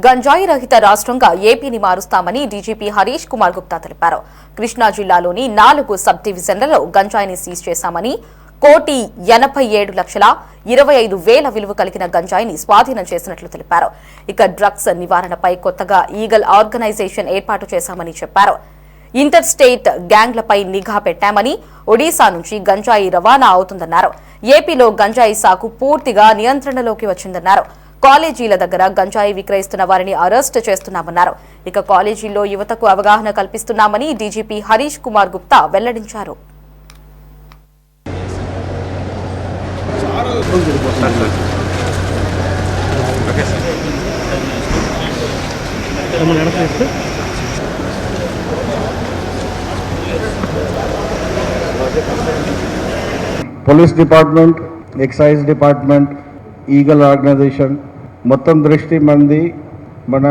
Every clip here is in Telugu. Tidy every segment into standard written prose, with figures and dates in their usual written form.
గంజాయి రహిత రాష్ట్రంగా ఏపీని మారుస్తామని డీజీపీ హరీష్ కుమార్ గుప్తా తెలిపారు. కృష్ణా జిల్లాలోని 4 సబ్ డివిజన్లలో గంజాయిని సీజ్ చేశామని, 1,87,25,000 విలువ కలిగిన గంజాయిని స్వాధీనం చేసినట్లు తెలిపారు. ఇక డ్రగ్స్ నివారణపై కొత్తగా ఈగల్ ఆర్గనైజేషన్ ఏర్పాటు చేశామని చెప్పారు. ఇంటర్ స్టేట్ గ్యాంగ్లపై నిఘా పెట్టామని, ఒడిశా నుంచి గంజాయి రవాణా అవుతుందన్నారు. ఏపీలో గంజాయి సాగు పూర్తిగా నియంత్రణలోకి వచ్చిందన్నారు. కాలేజీల దగ్గర గంజాయి విక్రయిస్తున్న వారిని అరెస్టు చేస్తున్నామన్నారు. ఇక కాలేజీల్లో యువతకు అవగాహన కల్పిస్తున్నామని డీజీపీ హరీష్ కుమార్ గుప్తా వెల్లడించారు. Police department, excise department, eagle organisation మొత్తం దృష్టి మంది మన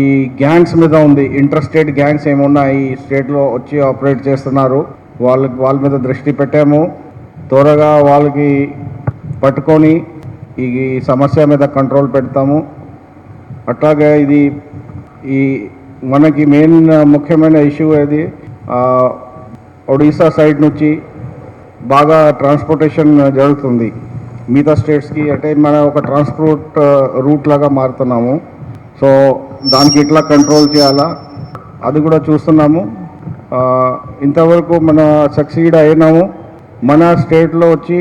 ఈ గ్యాంగ్స్ మీద ఉంది. ఇంటర్ స్టేట్ గ్యాంగ్స్ ఏమున్నా ఈ స్టేట్లో వచ్చి ఆపరేట్ చేస్తున్నారు, వాళ్ళ మీద దృష్టి పెట్టాము. త్వరగా వాళ్ళకి పట్టుకొని ఈ సమస్య మీద కంట్రోల్ పెడతాము. అట్లాగే ఇది ఈ మనకి మెయిన్ ముఖ్యమైన ఇష్యూ అది ఒడిశా సైడ్ నుంచి బాగా ట్రాన్స్పోర్టేషన్ జరుగుతుంది మిగతా స్టేట్స్కి. అంటే మన ఒక ట్రాన్స్పోర్ట్ రూట్ లాగా మారుతున్నాము. సో దానికి ఎట్లా కంట్రోల్ చేయాలా అది కూడా చూస్తున్నాము. ఇంతవరకు మన సక్సీడ్ అయినాము. మన స్టేట్లో వచ్చి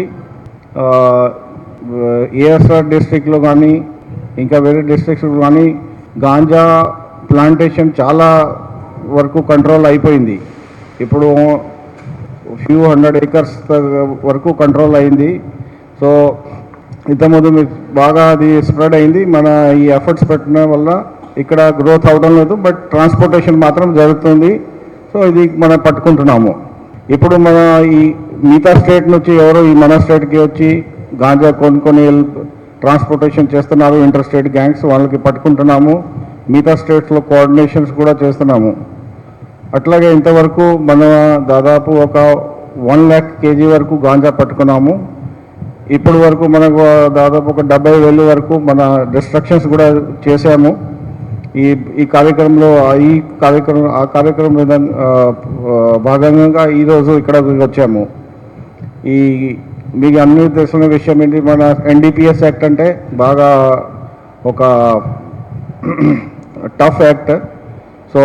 ఏఎస్ఆర్ డిస్ట్రిక్ట్లో కానీ ఇంకా వేరే డిస్ట్రిక్ట్స్లో కానీ గాంజా ప్లాంటేషన్ చాలా వరకు కంట్రోల్ అయిపోయింది. ఇప్పుడు ఫ్యూ 100 acres వరకు కంట్రోల్ అయింది. సో ఇంతకుముందు మీకు బాగా అది స్ప్రెడ్ అయింది. మన ఈ ఎఫర్ట్స్ పెట్టిన వల్ల ఇక్కడ గ్రోత్ అవడం లేదు, బట్ ట్రాన్స్పోర్టేషన్ మాత్రం జరుగుతుంది. సో ఇది మనం పట్టుకుంటున్నాము. ఇప్పుడు మన ఈ మిగతా స్టేట్ నుంచి ఎవరు ఈ మన స్టేట్కి వచ్చి గాంజా కొనుక్కొని ట్రాన్స్పోర్టేషన్ చేస్తున్నారు ఇంటర్ స్టేట్ గ్యాంగ్స్, వాళ్ళకి పట్టుకుంటున్నాము. మిగతా స్టేట్స్లో కోఆర్డినేషన్స్ కూడా చేస్తున్నాము. అట్లాగే ఇంతవరకు మన దాదాపు ఒక 1 lakh kg వరకు గాంజా పట్టుకున్నాము. ఇప్పటి వరకు మనకు దాదాపు ఒక 70,000 వరకు మన డిస్ట్రక్షన్స్ కూడా చేశాము. ఈ కార్యక్రమంలో ఆ కార్యక్రమం మీద భాగంగా ఈరోజు ఇక్కడ వచ్చాము. మీకు అన్ని తెలిసిన విషయం ఏంటి, మన NDPS యాక్ట్ అంటే బాగా ఒక టఫ్ యాక్ట్. సో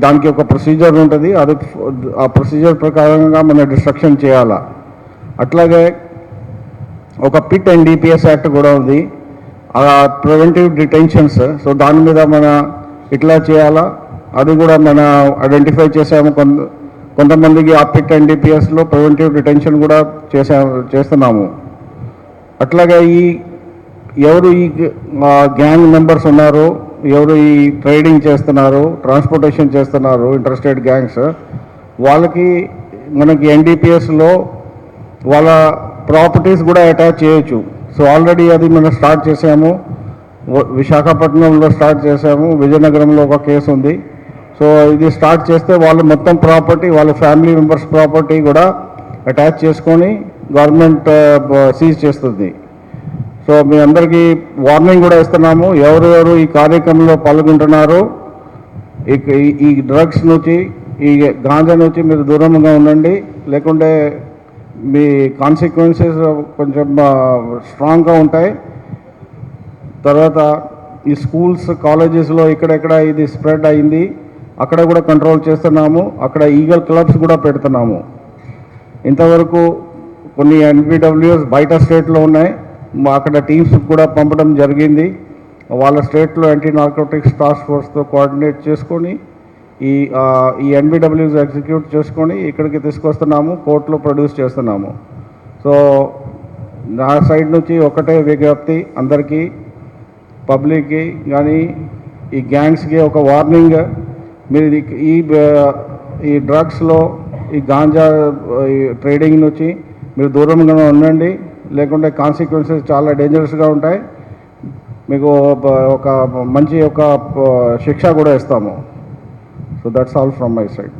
దానికి ఒక ప్రొసీజర్ ఉంటుంది. ఆ ప్రొసీజర్ ప్రకారంగా మన డిస్ట్రక్షన్ చేయాలా. అట్లాగే ఒక పిట్ NDPS యాక్ట్ కూడా ఉంది, ప్రివెంటివ్ డిటెన్షన్స్. సో దాని మీద మన ఇట్లా చేయాలా అది కూడా మన ఐడెంటిఫై చేసాము. కొంతమందికి ఆ పిట్ NDPSలో ప్రివెంటివ్ డిటెన్షన్ కూడా చేస్తున్నాము. అట్లాగే ఎవరు ఈ గ్యాంగ్ మెంబర్స్ ఉన్నారో, ఎవరు ఈ ట్రేడింగ్ చేస్తున్నారు, ట్రాన్స్పోర్టేషన్ చేస్తున్నారు ఇంటర్ స్టేట్ గ్యాంగ్స్, వాళ్ళకి మనకి NDPSలో వాళ్ళ ప్రాపర్టీస్ కూడా అటాచ్ చేయొచ్చు. సో ఆల్రెడీ అది మనం స్టార్ట్ చేసాము. విశాఖపట్నంలో స్టార్ట్ చేసాము, విజయనగరంలో ఒక కేసు ఉంది. సో ఇది స్టార్ట్ చేస్తే వాళ్ళు మొత్తం ప్రాపర్టీ, వాళ్ళ ఫ్యామిలీ మెంబర్స్ ప్రాపర్టీ కూడా అటాచ్ చేసుకొని గవర్నమెంట్ సీజ్ చేస్తుంది. సో మీ అందరికీ వార్నింగ్ కూడా ఇస్తున్నాము, ఎవరెవరు ఈ కార్యక్రమంలో పాల్గొంటున్నారో ఈ డ్రగ్స్ నుంచి, ఈ గాంజా నుంచి మీరు దూరంగా ఉండండి. లేకుంటే మీ కాన్సిక్వెన్సెస్ కొంచెం స్ట్రాంగ్గా ఉంటాయి. తర్వాత ఈ స్కూల్స్, కాలేజెస్లో ఇక్కడెక్కడ ఇది స్ప్రెడ్ అయింది అక్కడ కూడా కంట్రోల్ చేస్తున్నాము. అక్కడ ఈగల్ క్లబ్స్ కూడా పెడుతున్నాము. ఇంతవరకు కొన్ని NBWs బయట స్టేట్లో ఉన్నాయి, అక్కడ టీమ్స్ కూడా పంపడం జరిగింది. వాళ్ళ స్టేట్లో యాంటీ నార్కోటిక్స్ టాస్క్ ఫోర్స్తో కోఆర్డినేట్ చేసుకొని ఈ NBWs ఎగ్జిక్యూట్ చేసుకొని ఇక్కడికి తీసుకొస్తున్నాము, కోర్టులో ప్రొడ్యూస్ చేస్తున్నాము. సో నా సైడ్ నుంచి ఒకటే విజ్ఞప్తి అందరికీ, పబ్లిక్కి కానీ ఈ గ్యాంగ్స్కి ఒక వార్నింగ్, మీరు ఈ డ్రగ్స్లో ఈ గాంజా ట్రేడింగ్ నుంచి మీరు దూరంగా ఉండండి. లేకుంటే కాన్సిక్వెన్సెస్ చాలా డేంజరస్గా ఉంటాయి. మీకు ఒక మంచి శిక్ష కూడా ఇస్తాము. So that's all from my side.